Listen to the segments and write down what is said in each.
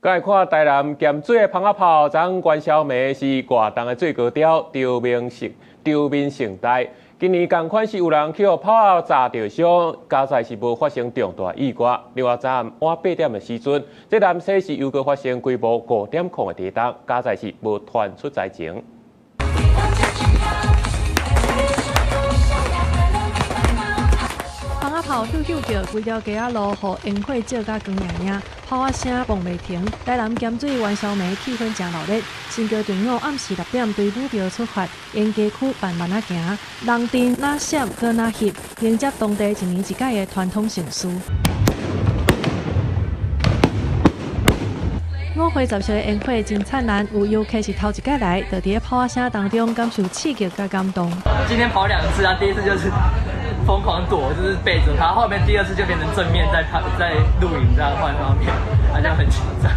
刚才看台南咸水的蜂仔炮，昨元宵暝是活动的最高潮，潮民盛大。今年同款是有人去炮仔炸着伤，加在是无发生重大意外。另外，昨暗晚8点的时阵，这南西是又搁发生规模5点控的地震，加在是无传出灾情。 蜂仔炮咻咻叫，规条街仔路互烟火照甲光亮亮，炮仔声蹦袂停。台南咸水元宵暝气氛真热烈，新桥队伍暗时6点对目标出发，沿街区慢慢啊行，人阵哪闪搁哪翕，迎接当地一年一届的传统盛事。 5岁10岁的烟火真灿烂，有游客是头一届来，就伫炮仔声当中感受刺激甲感动。今天跑2次啊，第一次就是疯狂躲，就是背着他，后面第2次就变成正面在录影这样换方面，好像很紧张。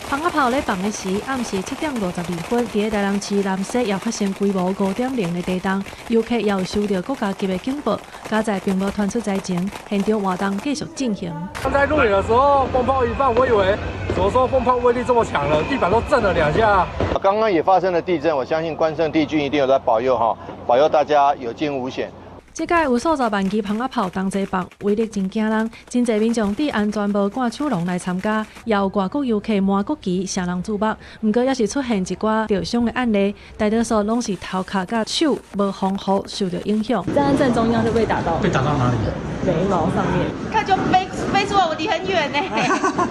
蜂仔炮咧放的时，暗时7点52分，伫台南市南西也发生规模5.0的地震，游客也有收到国家级的警报，加在并无传出灾情，现场活动继续进行。刚才录影的时候，风炮一放，我以为怎么说风炮威力这么强了，地板都震了2下。刚刚也发生了地震，我相信关圣帝君一定有在保佑哈，保佑大家有惊无险。 这届有数十万支蜂仔炮同齐放，威力真惊人。真侪民众伫安全无挂手笼来参加，也有外国游客摸国旗，谁人注目。不过也是出现一寡受伤的案例，大多数拢是头壳甲手无防护受到影响。站在正中央就被打到，被打到哪里？眉毛上面。它就飞出来，我离很远呢。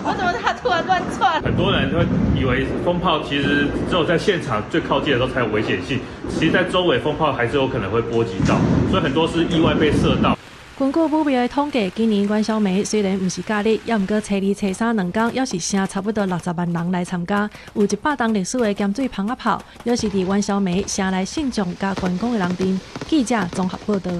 我怎么它突然乱窜？很多人会以为风炮其实只有在现场最靠近的时候才有危险性，其实在周围风炮还是有可能会波及到，所以很多是意外被射到。根据武庙的统计，今年元宵暝虽然不是假日，也毋过初2、初32天，也是剩差不多60万人来参加。有100档历史的咸水蜂仔炮，也是伫元宵暝城内信众加观光的人阵。记者综合报道。